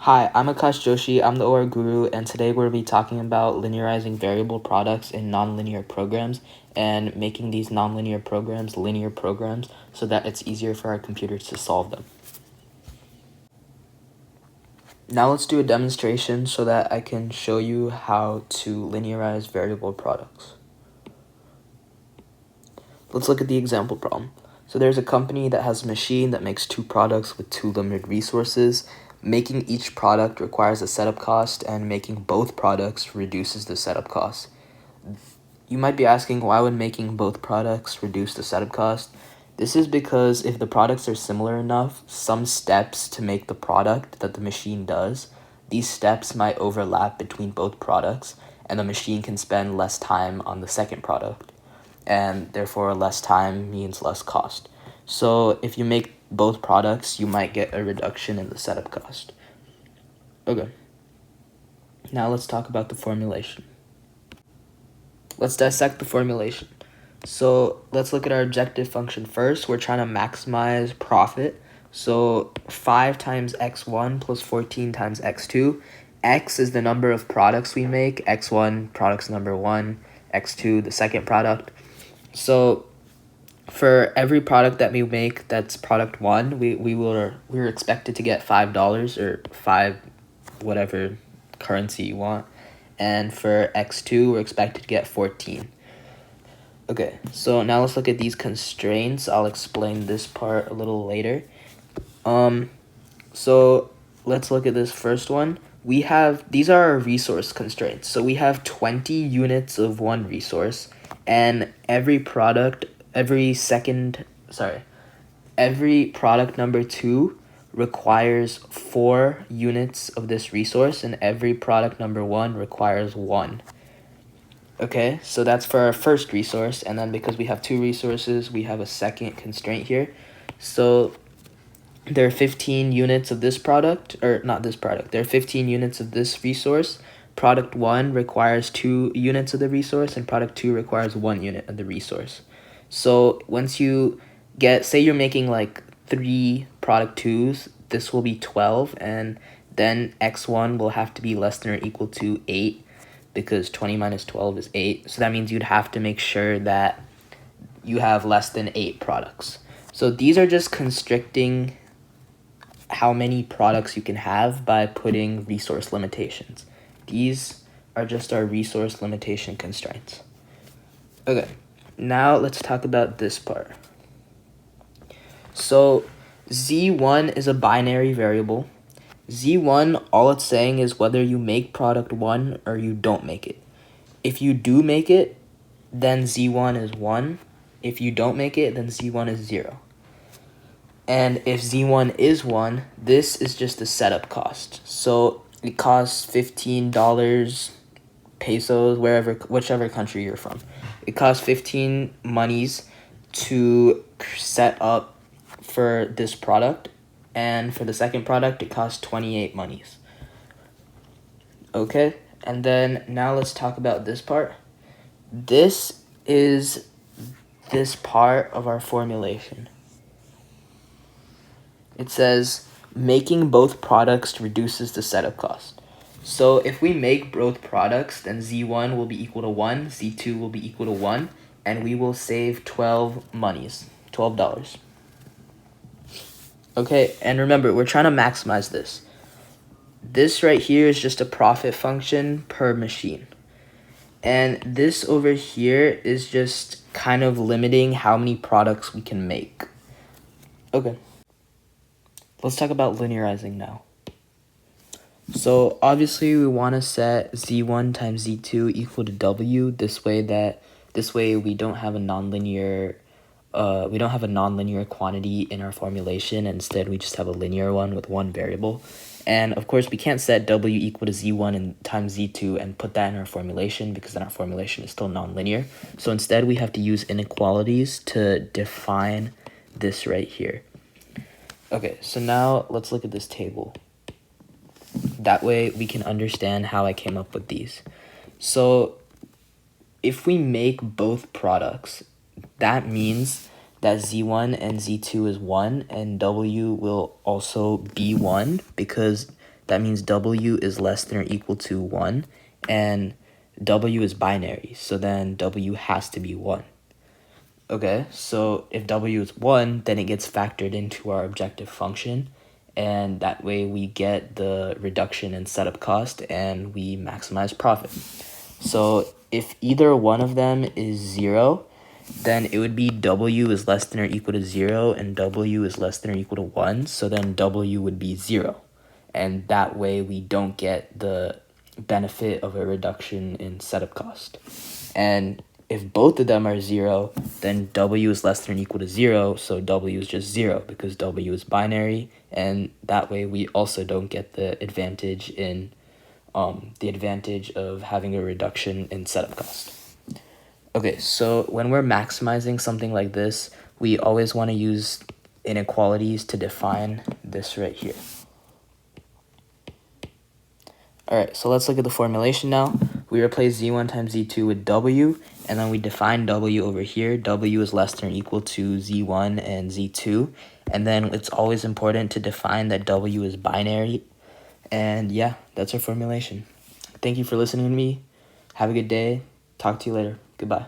Hi, I'm Akash Joshi. I'm the OR guru, and today we're going to be talking about linearizing variable products in nonlinear programs and making these nonlinear programs linear programs so that it's easier for our computers to solve them. Now let's do a demonstration so that I can show you how to linearize variable products. Let's look at the example problem. So there's a company that has a machine that makes two products with two limited resources. Making each product requires a setup cost, and making both products reduces the setup cost. You might be asking, why would making both products reduce the setup cost? This is because if the products are similar enough, some steps to make the product that the machine does, these steps might overlap between both products, and the machine can spend less time on the second product. And therefore less time means less cost. So if you make both products, you might get a reduction in the setup cost. Okay. Now let's talk about the formulation. Let's dissect the formulation. So let's look at our objective function first. We're trying to maximize profit. So 5 times x1 plus 14 times x2. X is the number of products we make. X1, product's number 1. X2, the second product. So for every product that we make that's product 1, we're expected to get $5 or 5 whatever currency you want. And for x2, we're expected to get 14. Okay, so now let's look at these constraints. I'll explain this part a little later. So let's look at this first one. These are our resource constraints. So we have 20 units of one resource, and every product number 2 requires 4 units of this resource, and every product number 1 requires 1. Okay, so that's for our first resource, and then because we have 2 resources, we have a second constraint here. So there are 15 units of this product, or not this product, there are 15 units of this resource. Product 1 requires 2 units of the resource, and product 2 requires 1 unit of the resource. So once you say you're making like 3 product 2s, this will be 12, and then x1 will have to be less than or equal to 8, because 20 minus 12 is 8. So that means you'd have to make sure that you have less than 8 products. So these are just constricting how many products you can have by putting resource limitations. These are just our resource limitation constraints. Okay, now let's talk about this part. So z1 is a binary variable. Z1, all it's saying is whether you make product 1 or you don't make it. If you do make it, then Z1 is 1. If you don't make it, then Z1 is 0. And if Z1 is 1, this is just the setup cost. So it costs $15 pesos, whichever country you're from. It costs 15 monies to set up for this product, and for the second product, it costs 28 monies. Okay, and then now let's talk about this part. This is this part of our formulation. It says making both products reduces the setup cost. So if we make both products, then Z1 will be equal to 1, Z2 will be equal to 1, and we will save 12 monies, $12. Okay, and remember, we're trying to maximize this. This right here is just a profit function per machine. And this over here is just kind of limiting how many products we can make. Okay. Let's talk about linearizing now. So obviously we want to set z1 times z2 equal to w. This way we don't have a nonlinear quantity in our formulation. Instead, we just have a linear one with one variable. And of course, we can't set w equal to z1 and times z2 and put that in our formulation, because then our formulation is still nonlinear. So instead, we have to use inequalities to define this right here. Okay, so now let's look at this table. That way we can understand how I came up with these. So if we make both products, that means that z1 and z2 is 1, and w will also be 1, because that means W is less than or equal to 1, and W is binary, so then W has to be 1. Okay, so if W is 1, then it gets factored into our objective function, and that way we get the reduction in setup cost and we maximize profit. So if either one of them is 0, then it would be W is less than or equal to 0 and W is less than or equal to 1, so then W would be 0. And that way we don't get the benefit of a reduction in setup cost. And if both of them are 0, then W is less than or equal to 0, so W is just 0 because W is binary, and that way we also don't get the advantage of having a reduction in setup cost. Okay, so when we're maximizing something like this, we always want to use inequalities to define this right here. All right, so let's look at the formulation now. We replace z1 times z2 with w, and then we define w over here. W is less than or equal to z1 and z2, and then it's always important to define that w is binary. And yeah, that's our formulation. Thank you for listening to me. Have a good day. Talk to you later. Goodbye.